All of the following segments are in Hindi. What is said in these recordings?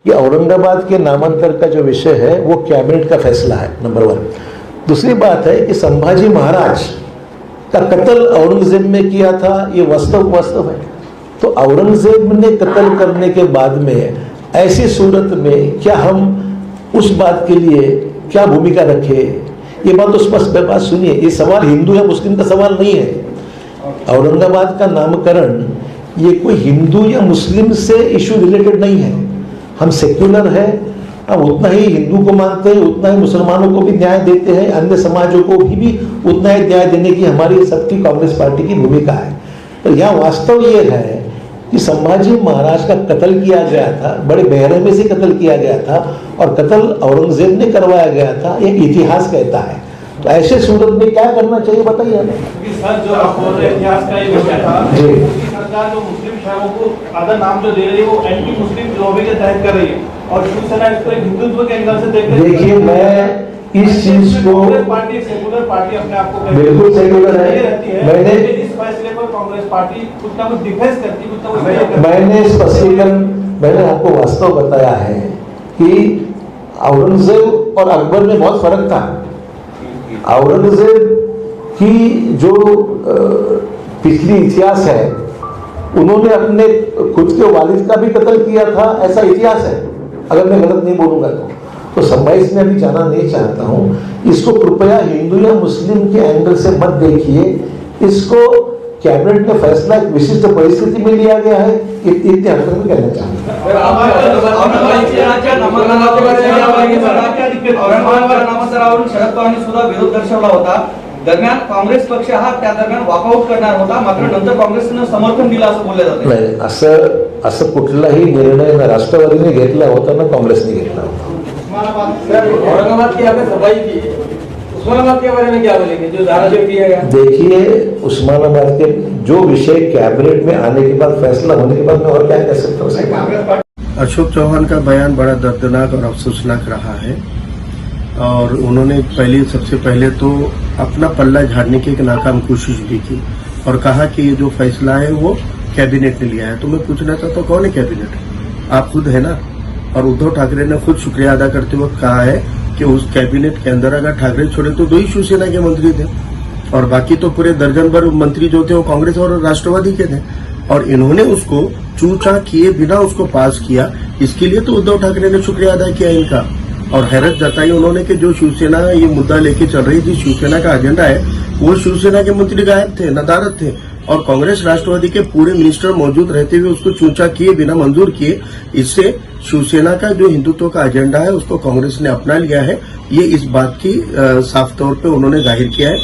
ये औरंगाबाद के नामांतर का जो विषय है वो कैबिनेट का फैसला है, नंबर 1। दूसरी बात है कि संभाजी महाराज का कत्ल औरंगजेब ने किया था, ये वास्तव है। तो औरंगजेब ने कत्ल करने के बाद में ऐसी सूरत में क्या हम उस बात के लिए क्या भूमिका रखे, ये बात तो स्पष्ट बात सुनिए। ये सवाल हिंदू या मुस्लिम का सवाल नहीं है। औरंगाबाद का नामकरण ये कोई हिंदू या मुस्लिम से इशू रिलेटेड नहीं है। हम सेक्युलर है, हम उतना ही हिंदू को मानते हैं, उतना ही मुसलमानों को भी न्याय देते हैं, अन्य समाजों को भी उतना ही न्याय देने की हमारी सबकी कांग्रेस पार्टी की भूमिका है। तो यहाँ वास्तव ये है कि संभाजी महाराज का कत्ल किया गया था, बड़े बेरहमी से कत्ल किया गया था और कत्ल औरंगजेब ने करवाया गया था, एक इतिहास कहता है। तो ऐसे सूरत में क्या करना चाहिए बताइए हमें। जो आप बोल रहे इतिहास का ये विषय था जी, सरकार जो मुस्लिम शहरों को आधा नाम जो दे रही है वो एंटी मुस्लिम लॉबी के तहत कर रही है और शिवसेना इसको एक हिंदुत्व के एंगल से देख रही है। देखिए मैं इस चीज को, पार्टी सेकुलर पार्टी अपने आप को बिल्कुल सेकुलर है, मैंने इस फैसले पर कांग्रेस पार्टी कुछ ना कुछ डिफेंस करती, कुछ ना कुछ मैंने स्पष्टीकरण मैंने आपको वास्तव बताया है कि औरंगजेब और अकबर में बहुत फर्क था। औरंगजेब की जो पिछली इतिहास है, उन्होंने अपने खुद के वालिद का भी कत्ल किया था, ऐसा इतिहास है, अगर मैं गलत नहीं बोलूंगा तो मैं इसमें अभी जाना नहीं चाहता हूं। इसको कृपया हिंदू या मुस्लिम के एंगल से मत देखिए। इसको कैबिनेट ने फैसला एक विशिष्ट परिस्थिति में लिया गया है, इतने अंतर में कहना चाहूंगा। शरद पवारांनी सुद्धा विरोध दर्शवला होता। दरम्यान काँग्रेस पक्ष हा त्या दरम्यान वॉकआउट करणार होता, मात्र नंतर काँग्रेसने समर्थन दिलं असं बोलले जाते। नाही, असं कुठलाही निर्णय ना राष्ट्रवादीने घेतला होता ना काँग्रेसने घेतला होता। औरंगाबाद की आपने सफाई की, उस्मानाबाद के बारे में क्या बोलेंगे जो धाराशिव किया गया? देखिए, उस्मानाबाद के जो विषय कैबिनेट में आने के बाद, फैसला होने के बाद मैं और क्या कह सकता हूँ। अशोक चौहान का बयान बड़ा दर्दनाक और अफसोसनाक रहा है और उन्होंने सबसे पहले तो अपना पल्ला झाड़ने की एक नाकाम कोशिश भी की और कहा कि ये जो फैसला है वो कैबिनेट ने लिया है। तो मैं पूछना चाहता हूँ, कौन है कैबिनेट? आप खुद है ना। और उद्धव ठाकरे ने खुद शुक्रिया अदा करते वक्त कहा है कि उस कैबिनेट के अंदर अगर ठाकरे छोड़े तो 2 ही शिवसेना के मंत्री थे और बाकी तो पूरे दर्जन भर मंत्री जो थे वो कांग्रेस और राष्ट्रवादी के थे और इन्होंने उसको चूचा किए बिना उसको पास किया। इसके लिए तो उद्धव ठाकरे ने शुक्रिया अदा किया इनका और हैरत जताई उन्होंने कि जो शिवसेना ये मुद्दा लेके चल रही थी, शिवसेना का एजेंडा है, वो शिवसेना के मंत्री गायब थे, नदारद थे और कांग्रेस राष्ट्रवादी के पूरे मिनिस्टर मौजूद रहते हुए उसको चूचा किए बिना मंजूर किए। इससे शिवसेना का जो हिंदुत्व का एजेंडा है उसको कांग्रेस ने अपना लिया है, ये इस बात की साफ तौर पे उन्होंने जाहिर किया है।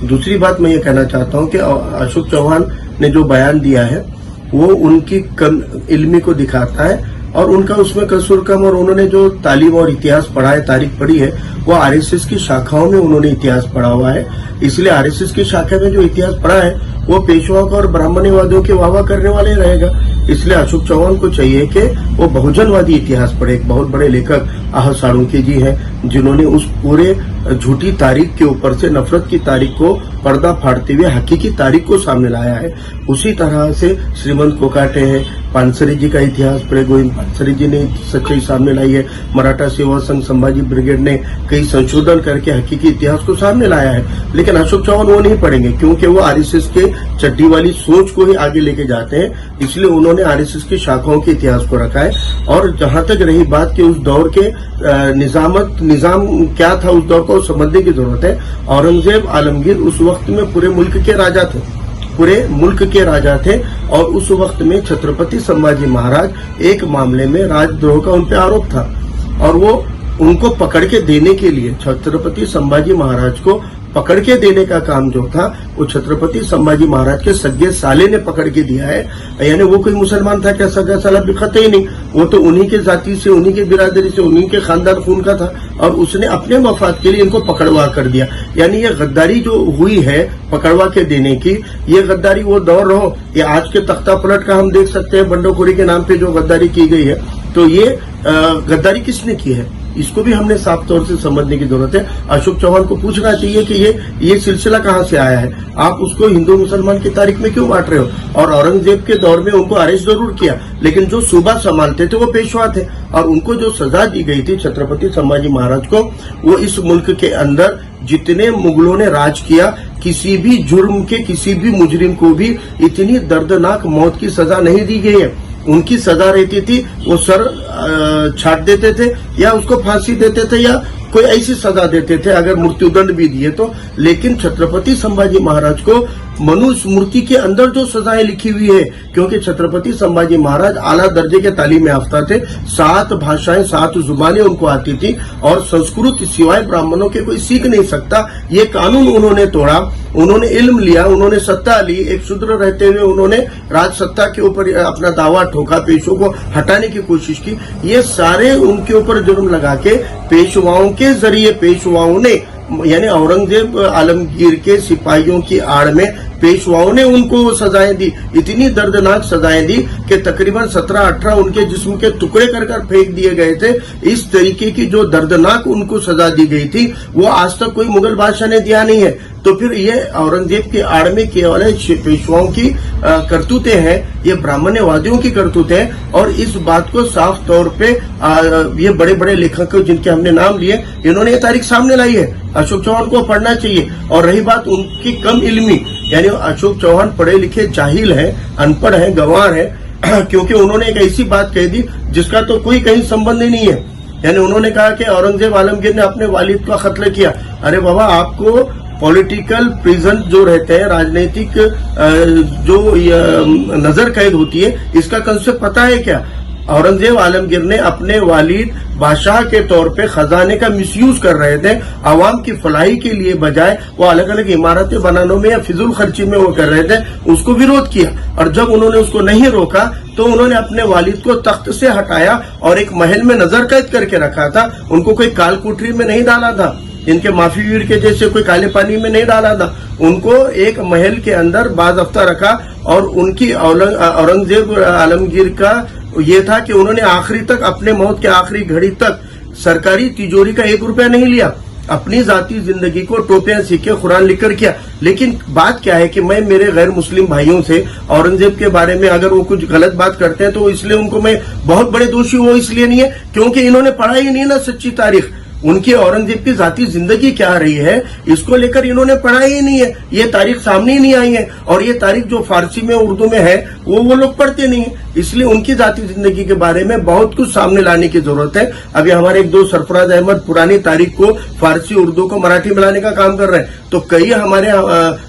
दूसरी बात मैं ये कहना चाहता हूं कि अशोक चौहान ने जो बयान दिया है वो उनकी कम इल्मी को दिखाता है और उनका उसमें कसूर कम और उन्होंने जो तालीम और इतिहास पढ़ा है, तारीख पढ़ी है, वो आरएसएस की शाखाओं में उन्होंने इतिहास पढ़ा हुआ है। इसलिए आरएसएस की शाखा में जो इतिहास पढ़ा है वो पेशवा और ब्राह्मणवादियों के वाहवा करने वाले रहेगा। इसलिए अशोक चौहान को चाहिए कि वो बहुजनवादी इतिहास पढ़े। एक बहुत बड़े लेखक आह साळुंखे जी हैं जिन्होंने उस पूरे झूठी तारीख के ऊपर से नफरत की तारीख को पर्दा फाड़ते हुए हकीकी तारीख को सामने लाया है। उसी तरह से श्रीमंत कोकाटे हैं, पानसरे जी का इतिहास पढ़े, गोविंद पानसरे जी ने सच्चाई सामने लाई है। मराठा सेवा संघ संभाजी ब्रिगेड ने कई संशोधन करके हकीकी इतिहास को सामने लाया है। लेकिन अशोक चौहान वो नहीं पढ़ेंगे क्योंकि वो आरएसएस के चड्डी वाली सोच को ही आगे लेके जाते हैं। इसलिए उन्होंने आरएसएस की शाखाओं के इतिहास को रखा है। और जहां तक रही बात कि उस दौर के निजाम क्या था, उस दौर को समझने की जरूरत है। औरंगजेब आलमगीर उस वक्त में पूरे मुल्क के राजा थे और उस वक्त में छत्रपति संभाजी महाराज एक मामले में राजद्रोह का उन पे आरोप था और वो उनको पकड़ के देने के लिए छत्रपति संभाजी महाराज को पकड़ के देने का काम जो था वो छत्रपति संभाजी महाराज के सगे साले ने पकड़ के दिया है। यानी वो कोई मुसलमान था क्या? सगा साला बिखते ही नहीं, वो तो उन्हीं के जाति से, उन्हीं के बिरादरी से, उन्हीं के खानदान खून का था और उसने अपने मफाद के लिए इनको पकड़वा कर दिया। यानी ये गद्दारी जो हुई है पकड़वा के देने की, ये गद्दारी वो दौर रहो, ये आज के तख्ता पलट का हम देख सकते हैं, बंडोखोरी के नाम पे जो गद्दारी की गई है। तो ये गद्दारी किसने की है? इसको भी हमने साफ तौर से समझने की जरूरत है। अशोक चौहान को पूछना चाहिए कि ये सिलसिला कहाँ से आया है, आप उसको हिंदू मुसलमान की तारीख में क्यों बांट रहे हो। और औरंगजेब के दौर में उनको अरेस्ट जरूर किया, लेकिन जो सूबा संभालते थे वो पेशवा थे, और उनको जो सजा दी गई थी छत्रपति संभाजी महाराज को, वो इस मुल्क के अंदर जितने मुगलों ने राज किया, किसी भी जुर्म के किसी भी मुजरिम को भी इतनी दर्दनाक मौत की सजा नहीं दी गई है। उनकी सजा रहती थी वो सर छाट देते थे, या उसको फांसी देते थे, या कोई ऐसी सजा देते थे अगर मृत्युदंड भी दिए तो। लेकिन छत्रपति संभाजी महाराज को मनुस्मृति के अंदर जो सजाएं लिखी हुई है, क्योंकि छत्रपति संभाजी महाराज आला दर्जे के तालीम याफ्ता थे, 7 भाषाएं 7 जुबानें उनको आती थी, और संस्कृत सिवाय ब्राह्मणों के कोई सीख नहीं सकता, ये कानून उन्होंने तोड़ा। उन्होंने इल्म लिया, उन्होंने सत्ता ली, एक शूद्र रहते हुए उन्होंने राज सत्ता के ऊपर अपना दावा ठोका, पेशों को हटाने की कोशिश की। ये सारे उनके ऊपर जुर्म लगा के पेशवाओं के जरिए, पेशवाओं ने यानी औरंगजेब आलमगीर के सिपाहियों की आड़ में पेशवाओं ने उनको सजाएं दी, इतनी दर्दनाक सजाएं दी कि तकरीबन 17-18 उनके जिस्म के टुकड़े कर फेंक दिए गए थे। इस तरीके की जो दर्दनाक उनको सजा दी गई थी, वो आज तक कोई मुगल बादशाह ने दिया नहीं है। तो फिर ये औरंगजेब के आड़ में केवल पेशवाओं की करतूतें हैं, ये ब्राह्मण्यवादियों की करतूतें हैं। और इस बात को साफ तौर पे ये बड़े बड़े लेखक जिनके हमने नाम लिए, इन्होंने ये तारीख सामने लाई है। अशोक चौहान को पढ़ना चाहिए। और रही बात उनकी कम इल्मी, यानी अशोक चौहान पढ़े लिखे जाहिल हैं, अनपढ़ हैं, गंवार हैं, क्योंकि उन्होंने एक ऐसी बात कह दी जिसका तो कोई कहीं संबंध ही नहीं है। यानी उन्होंने कहा कि औरंगजेब आलमगीर ने अपने वालिद का कत्ल किया। अरे बाबा, आपको पॉलिटिकल प्रिजन जो रहते हैं, राजनीतिक जो नजर कैद होती है, इसका कंसेप्ट पता है क्या? औरंगजेब आलमगीर ने अपने वालिद बादशाह के तौर पे खजाने का मिसयूज कर रहे थे, आवाम की फलाही के लिए बजाय वो अलग अलग इमारतें बनाने में या फिजूल खर्ची में वो कर रहे थे, उसको विरोध किया। और जब उन्होंने उसको नहीं रोका तो उन्होंने अपने वालिद को तख्त से हटाया और एक महल में नजर कैद करके रखा था। उनको कोई काल कोठरी में नहीं डाला था, इनके माफी वीर के जैसे कोई काले पानी में नहीं डाला था। उनको एक महल के अंदर बाज़ाब्ता रखा। और उनकी औरंगजेब आलमगीर का ये था कि उन्होंने आखिरी तक, अपने मौत के आखिरी घड़ी तक सरकारी तिजोरी का 1 रुपया नहीं लिया। अपनी जाती जिंदगी को टोपियां सीखे, कुरान लिखकर किया। लेकिन बात क्या है कि मैं मेरे गैर मुस्लिम भाइयों से औरंगजेब के बारे में अगर वो कुछ गलत बात करते हैं तो इसलिए उनको मैं बहुत बड़े दोषी वो इसलिए नहीं है क्योंकि इन्होंने पढ़ा ही नहीं ना सच्ची तारीख। उनकी औरंगजेब की जाती जिंदगी क्या रही है इसको लेकर इन्होंने पढ़ा ही नहीं है, ये तारीख सामने ही नहीं आई है। और ये तारीख जो फारसी में उर्दू में है वो लोग पढ़ते नहीं है, इसलिए उनकी जाती जिंदगी के बारे में बहुत कुछ सामने लाने की जरूरत है। अभी हमारे 1-2 सरफराज अहमद पुरानी तारीख को फारसी उर्दू को मराठी में लाने का काम कर रहे हैं। तो कई हमारे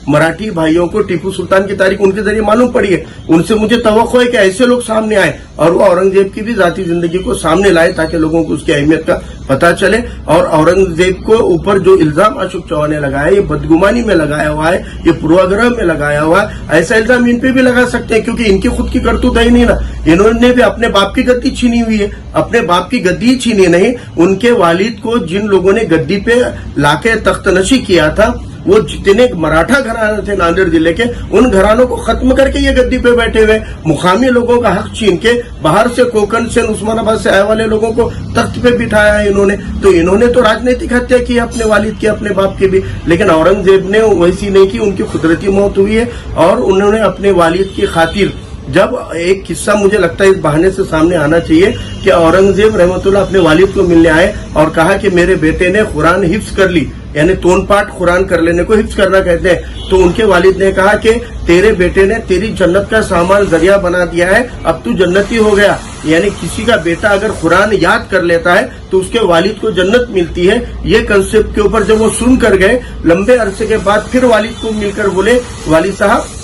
मराठी भाइयों को टीपू सुल्तान की तारीख उनके जरिए मालूम पड़ी है। उनसे मुझे तवक्को है कि ऐसे लोग सामने आए और वो औरंगजेब की भी जाती जिंदगी को सामने लाए ताकि लोगों को उसकी अहमियत का पता चले। और औरंगजेब को ऊपर जो इल्जाम अशोक चौहान ने लगाया, ये बदगुमानी में लगाया हुआ है, ये पूर्वाग्रह में लगाया हुआ है, ऐसा इल्जाम इन पे भी लगा सकते हैं क्योंकि इनकी खुद की करतूत है ही नहीं ना। इन्होंने भी अपने बाप की गद्दी छीनी हुई है, अपने बाप की गद्दी छीनी नहीं, उनके वालिद को जिन लोगों ने गद्दी पे लाके तख्तनशी किया था वो जितने मराठा घराने थे नांदेड़ जिले के, उन घरानों को खत्म करके ये गद्दी पे बैठे हुए मुकामी लोगों का हक छीन के बाहर से कोकन से उस्मानाबाद से आए वाले लोगों को तख्त पे बिठाया है इन्होंने। तो इन्होंने तो राजनीतिक हत्या की अपने वालिद की, अपने बाप की भी। लेकिन औरंगजेब ने वैसी नहीं की, उनकी कुदरती मौत हुई है। और उन्होंने अपने वालिद की खातिर, जब एक किस्सा मुझे लगता है इस बहाने से सामने आना चाहिए कि औरंगजेब रहमतुल्लाह अपने वालिद को मिलने आए और कहा कि मेरे बेटे ने कुरान हिफ्ज कर ली, यानी तोनपाट कुरान कर लेने को हिफ्ज करना कहते हैं। तो उनके वालिद ने कहा कि तेरे बेटे ने तेरी जन्नत का सामान जरिया बना दिया है, अब तू जन्नती हो गया। यानी किसी का बेटा अगर कुरान याद कर लेता है तो उसके वालिद को जन्नत मिलती है। ये कंसेप्ट के ऊपर जब वो सुन कर गए, लंबे अरसे के बाद फिर वालिद को मिलकर बोले, वालिद साहब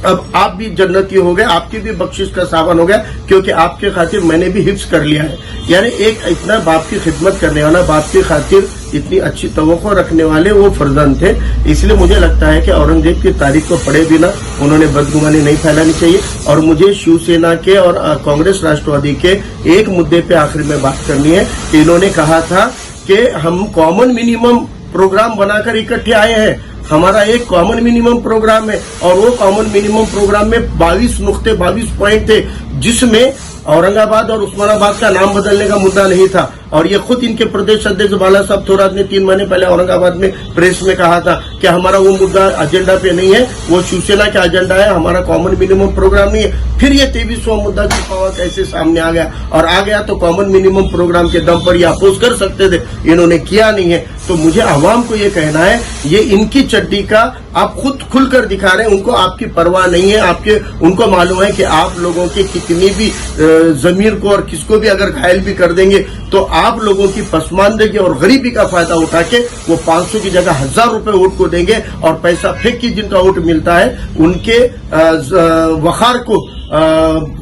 अब आप भी जन्नती हो गए, आपकी भी बख्शिश का सामान हो गया क्योंकि आपके खातिर मैंने भी हिफ्ज कर लिया है। यानी एक इतना बाप की खिदमत करने वाला, बाप की खातिर इतनी अच्छी तवक्को रखने वाले वो फर्जंद थे। इसलिए मुझे लगता है कि औरंगजेब की तारीख को पढ़े बिना उन्होंने बदगुमानी नहीं फैलानी चाहिए। और मुझे शिवसेना के और कांग्रेस राष्ट्रवादी के एक मुद्दे पे आखिर में बात करनी है कि इन्होंने कहा था कि हम कॉमन मिनिमम प्रोग्राम बनाकर इकट्ठे आए हैं। हमारा एक कॉमन मिनिमम प्रोग्राम है और वो कॉमन मिनिमम प्रोग्राम में 22 नुक्ते 22 पॉइंट थे जिसमें औरंगाबाद और उस्मानाबाद का नाम बदलने का मुद्दा नहीं था। और ये खुद इनके प्रदेश अध्यक्ष बाला साहब थोरात ने 3 महीने पहले औरंगाबाद में प्रेस में कहा था कि हमारा वो मुद्दा एजेंडा पे नहीं है, वो शिवसेना का एजेंडा है, हमारा कॉमन मिनिमम प्रोग्राम नहीं है। फिर ये 23वां मुद्दा छुपा कैसे सामने आ गया, और आ गया तो कॉमन मिनिमम प्रोग्राम के दम पर ये अपोज कर सकते थे, इन्होंने किया नहीं है। तो मुझे आवाम को ये कहना है, ये इनकी चड्डी का आप खुद खुलकर दिखा रहे हैं, उनको आपकी परवाह नहीं है, उनको मालूम है कि आप लोगों की कितनी भी जमीर को और किसको भी अगर घायल भी कर देंगे तो आप लोगों की पसमानदगी और गरीबी का फायदा उठा के वो 500 की जगह 1000 रुपए वोट को देंगे, और पैसा फेंक के जिनका वोट मिलता है उनके वखार को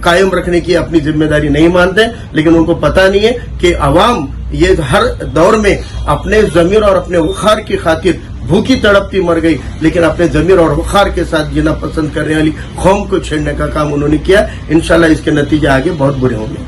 कायम रखने की अपनी जिम्मेदारी नहीं मानते। लेकिन उनको पता नहीं है कि अवाम ये हर दौर में अपने जमीर और अपने वखार की खातिर भूखी तड़पती मर गई, लेकिन अपने जमीर और वखार के साथ जीना पसंद करने वाली कौम को छेड़ने का काम उन्होंने किया। इंशाल्लाह इसके नतीजे आगे बहुत बुरे होंगे।